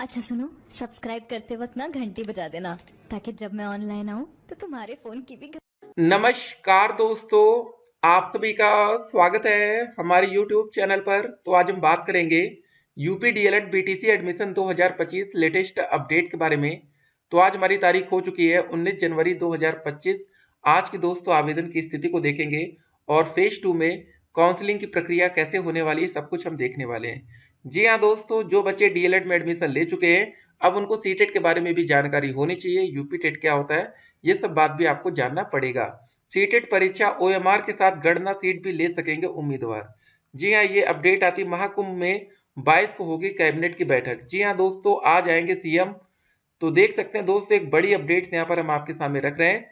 अच्छा सुनो, सब्सक्राइब करते वक्त ना घंटी बजा देना ताकि जब मैं ऑनलाइन आऊँ तो तुम्हारे फोन की भी नमस्कार दोस्तों, आप सभी का स्वागत है हमारे YouTube चैनल पर। तो आज हम बात करेंगे UP DElEd BTC admission 2025 latest update के बारे में। तो आज हमारी तारीख हो चुकी है 19 जनवरी 2025। आज की दोस्तों आवेदन की स्थिति को देखेंगे और फेज 2 में काउंसलिंग की प्रक्रिया कैसे होने वाली है, सब कुछ हम देखने वाले हैं। जी हाँ दोस्तों, जो बच्चे डीएलएड में एडमिशन ले चुके हैं अब उनको सीटेट के बारे में भी जानकारी होनी चाहिए। यूपी टेट क्या होता है, ये सब बात भी आपको जानना पड़ेगा। सीटेट परीक्षा ओएमआर के साथ गणना सीट भी ले सकेंगे उम्मीदवार। जी हाँ, ये अपडेट आती महाकुंभ में 22 को होगी कैबिनेट की बैठक। जी हाँ दोस्तों, आज आएंगे सीएम। तो देख सकते हैं दोस्तों, एक बड़ी अपडेट यहाँ पर हम आपके सामने रख रहे हैं।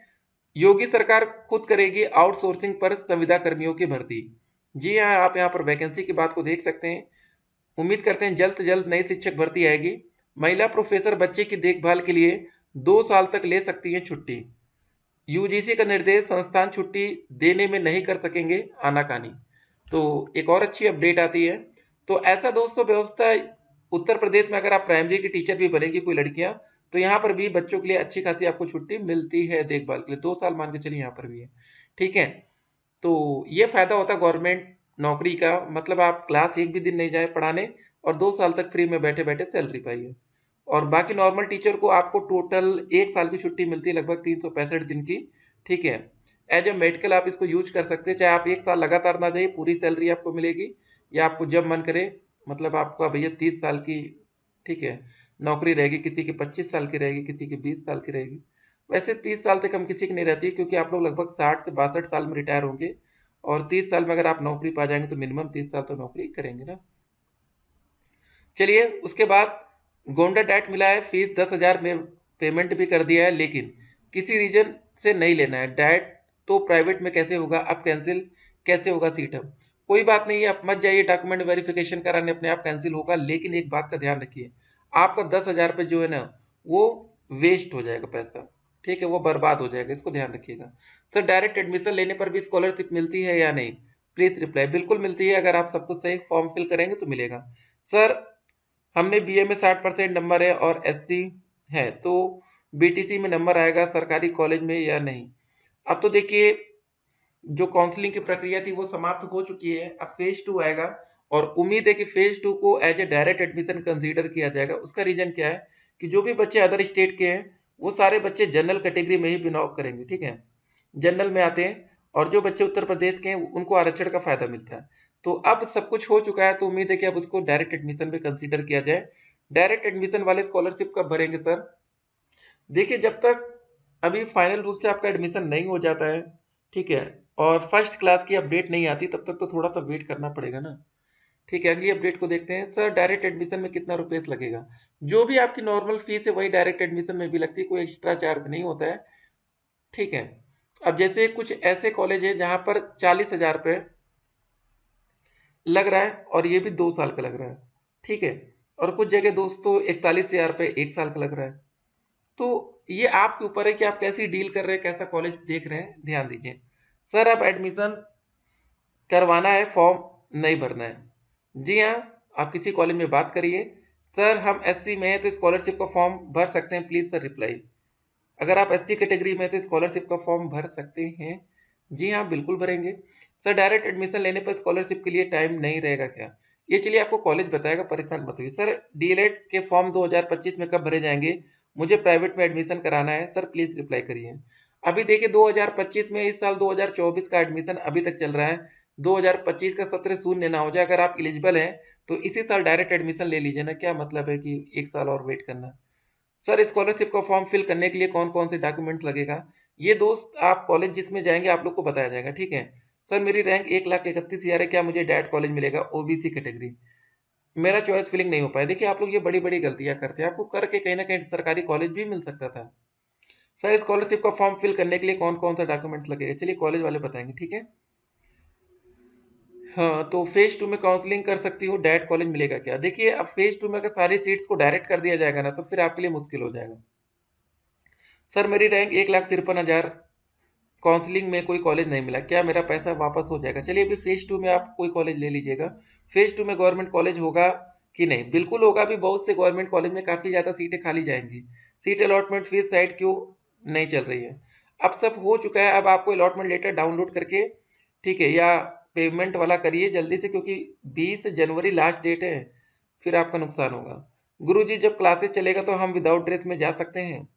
योगी सरकार खुद करेगी आउटसोर्सिंग पर संविदा कर्मियों की भर्ती। जी हाँ, आप यहाँ पर वैकेंसी की बात को देख सकते हैं। उम्मीद करते हैं जल्द से जल्द नई शिक्षक भर्ती आएगी। महिला प्रोफेसर बच्चे की देखभाल के लिए 2 साल तक ले सकती हैं छुट्टी। यूजीसी का निर्देश, संस्थान छुट्टी देने में नहीं कर सकेंगे आनाकानी। तो एक और अच्छी अपडेट आती है। तो ऐसा दोस्तों व्यवस्था उत्तर प्रदेश में, अगर आप प्राइमरी की टीचर भी बनेगी कोई लड़कियां, तो यहाँ पर भी बच्चों के लिए अच्छी खासी आपको छुट्टी मिलती है देखभाल के लिए। 2 साल मान के चलिए यहाँ पर भी है। ठीक है, तो ये फायदा होता है गवर्नमेंट नौकरी का। मतलब आप क्लास एक भी दिन नहीं जाए पढ़ाने और 2 साल तक फ्री में बैठे बैठे सैलरी पाइए। और बाकी नॉर्मल टीचर को आपको टोटल 1 साल की छुट्टी मिलती है, लगभग 365 दिन की। ठीक है, एज ए मेडिकल आप इसको यूज कर सकते हैं। चाहे आप 1 साल लगातार ना जाइए, पूरी सैलरी आपको मिलेगी। या आपको जब मन करे, मतलब आपका भैया 30 साल की, ठीक है, नौकरी रहेगी, किसी की 25 साल की रहेगी, किसी की 20 साल की रहेगी। वैसे 30 साल तक हम किसी की नहीं रहती, क्योंकि आप लोग लगभग 60 से 62 साल में रिटायर होंगे। और 30 साल में अगर आप नौकरी पा जाएंगे तो मिनिमम 30 साल तो नौकरी करेंगे ना। चलिए, उसके बाद गोंडा डैट मिला है, फीस 10,000 में पेमेंट भी कर दिया है, लेकिन किसी रीजन से नहीं लेना है डैट। तो प्राइवेट में कैसे होगा, अब कैंसिल कैसे होगा सीट? अब कोई बात नहीं है, आप मत जाइए डॉक्यूमेंट वेरिफिकेशन कराने, अपने आप कैंसिल होगा। लेकिन एक बात का ध्यान रखिए, आपका 10,000 रुपये जो है ना, वो वेस्ट हो जाएगा पैसा। ठीक है, वो बर्बाद हो जाएगा, इसको ध्यान रखिएगा। सर, डायरेक्ट एडमिशन लेने पर भी स्कॉलरशिप मिलती है या नहीं? Please reply. बिल्कुल मिलती है, अगर आप सब कुछ सही फॉर्म फिल करेंगे तो मिलेगा। सर, हमने बीए में 60% नंबर है और एससी है, तो बीटीसी में नंबर आएगा सरकारी कॉलेज में या नहीं? अब तो देखिए, जो काउंसलिंग की प्रक्रिया थी वो समाप्त हो चुकी है। अब फेज 2 आएगा और उम्मीद है कि फेज 2 को as a direct admission consider किया जाएगा। उसका रीजन क्या है कि जो भी बच्चे अदर स्टेट के हैं वो सारे बच्चे जनरल कैटेगरी में ही बिलोंग करेंगे। ठीक है, जनरल में आते हैं। और जो बच्चे उत्तर प्रदेश के हैं उनको आरक्षण का फायदा मिलता है। तो अब सब कुछ हो चुका है, तो उम्मीद है कि अब उसको डायरेक्ट एडमिशन में कंसीडर किया जाए। डायरेक्ट एडमिशन वाले स्कॉलरशिप कब भरेंगे सर? देखिए, जब तक अभी फाइनल रूप से आपका एडमिशन नहीं हो जाता है, ठीक है, और फर्स्ट क्लास की अपडेट नहीं आती, तब तक तो थोड़ा सा वेट करना पड़ेगा ना। ठीक है, अगली अपडेट को देखते हैं। सर, डायरेक्ट एडमिशन में कितना रुपीस लगेगा? जो भी आपकी नॉर्मल फीस है वही डायरेक्ट एडमिशन में भी लगती है, कोई एक्स्ट्रा चार्ज नहीं होता है। ठीक है, अब जैसे कुछ ऐसे कॉलेज है जहां पर 40,000 रुपये लग रहा है और ये भी 2 साल का लग रहा है। ठीक है, और कुछ जगह दोस्तों 41,000 रुपये 1 साल का लग रहा है। तो ये आपके ऊपर है कि आप कैसी डील कर रहे हैं, कैसा कॉलेज देख रहे हैं, ध्यान दीजिए। सर, आप एडमिशन करवाना है, फॉर्म नहीं भरना है। जी हाँ, आप किसी कॉलेज में बात करिए, सर हम एससी में हैं तो स्कॉलरशिप का फॉर्म भर सकते हैं, प्लीज सर रिप्लाई। अगर आप एससी कैटेगरी में हैं तो स्कॉलरशिप का फॉर्म भर सकते हैं। जी हाँ, बिल्कुल भरेंगे। सर, डायरेक्ट एडमिशन लेने पर स्कॉलरशिप के लिए टाइम नहीं रहेगा क्या? ये चलिए आपको कॉलेज बताएगा, परेशान मत होइए। सर, डीएलएड के फॉर्म 2025 में कब भरे जाएंगे? मुझे प्राइवेट में एडमिशन कराना है सर, प्लीज रिप्लाई करिए। अभी देखिए, 2025 में, इस साल 2024 का एडमिशन अभी तक चल रहा है। 2025 का सत्र शून्य ना हो जाए। अगर आप एलिजिबल हैं तो इसी साल डायरेक्ट एडमिशन ले लीजिए ना, क्या मतलब है कि 1 साल और वेट करना? सर, स्कॉलरशिप का फॉर्म फिल करने के लिए कौन कौन से डॉक्यूमेंट्स लगेगा? ये दोस्त आप कॉलेज जिसमें जाएंगे आप लोग को बताया जाएगा। ठीक है, सर मेरी रैंक 1,31,000 है, क्या मुझे डैट कॉलेज मिलेगा? ओबीसी कैटेगरी, मेरा चॉइस फिलिंग नहीं हो पाया। देखिए, आप लोग ये बड़ी बड़ी गलतियां करते हैं, आपको करके कहीं ना कहीं सरकारी कॉलेज भी मिल सकता था। सर, स्कॉलरशिप का फॉर्म फिल करने के लिए कौन कौन सा डॉक्यूमेंट्स लगेगा? चलिए कॉलेज वाले बताएंगे। ठीक है, हाँ, तो फेज 2 में काउंसलिंग कर सकती हो, डायरेक्ट कॉलेज मिलेगा क्या? देखिए, अब फेज 2 में अगर सारी सीट्स को डायरेक्ट कर दिया जाएगा ना, तो फिर आपके लिए मुश्किल हो जाएगा। सर, मेरी रैंक 1,53,000, काउंसलिंग में कोई कॉलेज नहीं मिला, क्या मेरा पैसा वापस हो जाएगा? चलिए, अभी फेज 2 में आप कोई कॉलेज ले लीजिएगा। फेज 2 में गवर्नमेंट कॉलेज होगा कि नहीं? बिल्कुल होगा, भी बहुत से गवर्नमेंट कॉलेज में काफ़ी ज़्यादा सीटें खाली जाएंगी। सीट अलॉटमेंट फीस साइट क्यों नहीं चल रही है? अब सब हो चुका है। अब आपको अलॉटमेंट लेटर डाउनलोड करके, ठीक है, या पेमेंट वाला करिए जल्दी से, क्योंकि 20 जनवरी लास्ट डेट है, फिर आपका नुकसान होगा। गुरुजी जब क्लासेस चलेगा तो हम विदाउट ड्रेस में जा सकते हैं?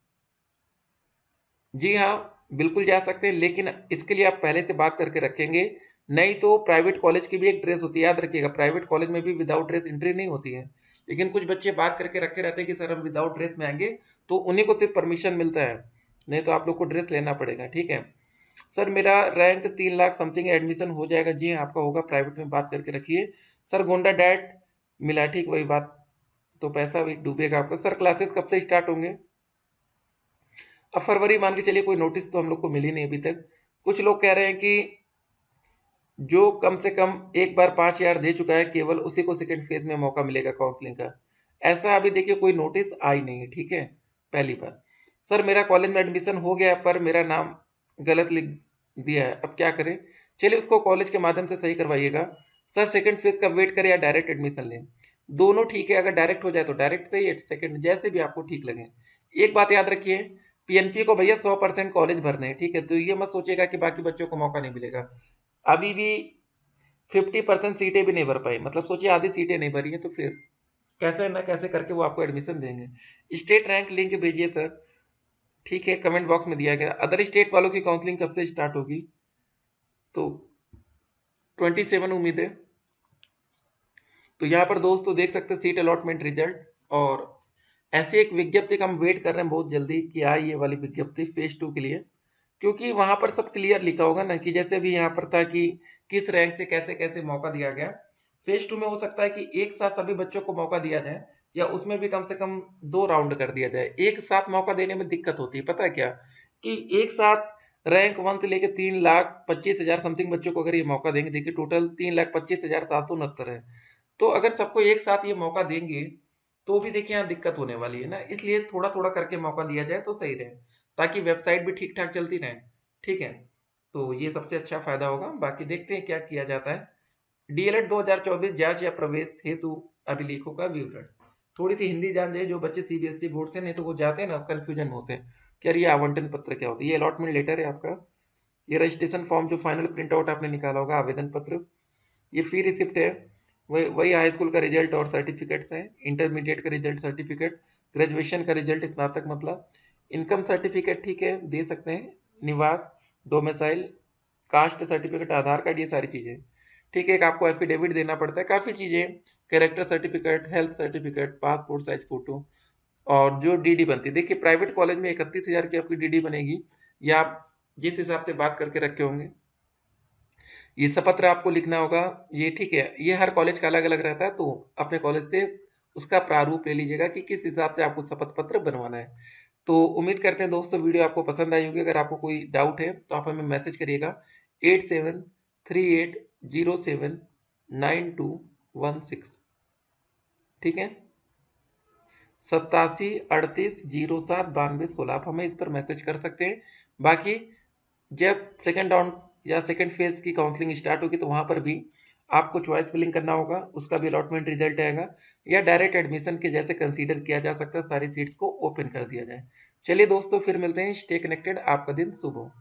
जी हाँ, बिल्कुल जा सकते हैं, लेकिन इसके लिए आप पहले से बात करके रखेंगे। नहीं तो प्राइवेट कॉलेज की भी एक ड्रेस होती है, याद रखिएगा, प्राइवेट कॉलेज में भी विदाउट ड्रेस एंट्री नहीं होती है। लेकिन कुछ बच्चे बात करके रखे रहते हैं कि सर हम विदाउट ड्रेस में आएंगे, तो उन्हीं को सिर्फ परमिशन मिलता है, नहीं तो आप लोग को ड्रेस लेना पड़ेगा, ठीक है। सर मेरा रैंक 3 लाख समथिंग एडमिशन हो जाएगा? जी हाँ, आपका होगा, प्राइवेट में बात करके रखिए। सर गोंडा डैट मिला, ठीक, वही बात, तो पैसा भी डूबेगा आपका। सर क्लासेस कब से स्टार्ट होंगे? अब फरवरी मान के चलिए, कोई नोटिस तो हम लोग को मिली नहीं अभी तक। कुछ लोग कह रहे हैं कि जो कम से कम एक बार 5,000 दे चुका है, केवल उसी को सेकंड फेज में मौका मिलेगा काउंसलिंग का। ऐसा अभी देखिए कोई नोटिस आई नहीं है, ठीक है, पहली बात। सर मेरा कॉलेज में एडमिशन हो गया पर मेरा नाम गलत लिख दिया है, अब क्या करें? चलिए उसको कॉलेज के माध्यम से सही करवाइएगा। सर सेकंड फेज का वेट करें या डायरेक्ट एडमिशन लें? दोनों ठीक है, अगर डायरेक्ट हो जाए तो डायरेक्ट सही है, सेकंड जैसे भी आपको ठीक लगे। एक बात याद रखिए, पीएनपी को भैया 100% कॉलेज भरने हैं, ठीक है, तो ये मत सोचिएगा कि बाकी बच्चों को मौका नहीं मिलेगा। अभी भी 50% सीटें भी नहीं भर पाई, मतलब सोचिए आधी सीटें नहीं भरी हैं, तो फिर कैसे ना कैसे करके वो आपको एडमिशन देंगे। स्टेट रैंक लिंक भेजिए सर, ठीक है, कमेंट बॉक्स में दिया गया। अदर स्टेट वालों की काउंसलिंग कब से स्टार्ट होगी? तो 27 उम्मीद है। तो यहाँ पर दोस्तों देख सकते हैं सीट अलॉटमेंट रिजल्ट, और ऐसी एक विज्ञप्ति का हम वेट कर रहे हैं बहुत जल्दी कि आए ये वाली विज्ञप्ति फेज 2 के लिए, क्योंकि वहां पर सब क्लियर लिखा होगा ना, कि जैसे भी यहाँ पर था कि किस रैंक से कैसे कैसे मौका दिया गया। फेज 2 में हो सकता है कि एक साथ सभी बच्चों को मौका दिया जाए, या उसमें भी कम से कम 2 राउंड कर दिया जाए। एक साथ मौका देने में दिक्कत होती है, पता है क्या, कि एक साथ रैंक 1 से लेकर 3,25,000 समथिंग बच्चों को अगर ये मौका देंगे, देखिए टोटल 3,25,769 है, तो अगर सबको एक साथ ये मौका देंगे तो भी देखिए यहाँ दिक्कत होने वाली है ना। इसलिए थोड़ा थोड़ा करके मौका दिया जाए तो सही रहे, ताकि वेबसाइट भी ठीक ठाक चलती रहे, ठीक है। तो ये सबसे अच्छा फायदा होगा। बाकी देखते हैं क्या किया जाता है। डीएलएड 2024 जांच या प्रवेश हेतु अभिलेखों का विवरण। थोड़ी सी हिंदी जान जाए जो बच्चे सीबीएसई बोर्ड से, नहीं तो वो जाते हैं ना कंफ्यूजन में होते हैं कि यार ये आवंटन पत्र क्या होता है। ये अलॉटमेंट लेटर है आपका, ये रजिस्ट्रेशन फॉर्म जो फाइनल प्रिंट आउट आपने निकाला होगा, आवेदन पत्र, ये फी रिसिप्ट है, वही वही हाई स्कूल का रिजल्ट और सर्टिफिकेट्स हैं, इंटरमीडिएट का रिजल्ट सर्टिफिकेट, ग्रेजुएशन का रिजल्ट स्नातक मतलब, इनकम सर्टिफिकेट, ठीक है, दे सकते हैं, निवास, डोमिसाइल, कास्ट सर्टिफिकेट, आधार कार्ड, ये सारी चीज़ें, ठीक है। एक आपको एफिडेविट देना पड़ता है, काफ़ी चीज़ें, character certificate, health certificate, passport size photo, और जो डीडी बनती है, देखिए प्राइवेट कॉलेज में 31,000 की आपकी डीडी बनेगी, या आप जिस हिसाब से बात करके रखे होंगे। ये शपथ आपको लिखना होगा, ये ठीक है, ये हर कॉलेज का अलग अलग रहता है, तो अपने कॉलेज से उसका प्रारूप ले लीजिएगा कि किस हिसाब से आपको शपथ पत्र बनवाना है। तो उम्मीद करते हैं दोस्तों वीडियो आपको पसंद आई होगी। अगर आपको कोई डाउट है तो आप हमें मैसेज करिएगा 8738079216, ठीक है, 8738079216, आप हमें इस पर मैसेज कर सकते हैं। बाकी जब सेकंड राउंड या सेकंड फेज की काउंसलिंग स्टार्ट होगी तो वहां पर भी आपको चॉइस फिलिंग करना होगा, उसका भी अलॉटमेंट रिजल्ट आएगा, या डायरेक्ट एडमिशन के जैसे कंसीडर किया जा सकता है, सारी सीट्स को ओपन कर दिया जाए। चलिए दोस्तों फिर मिलते हैं, स्टे कनेक्टेड, आपका दिन शुभ हो।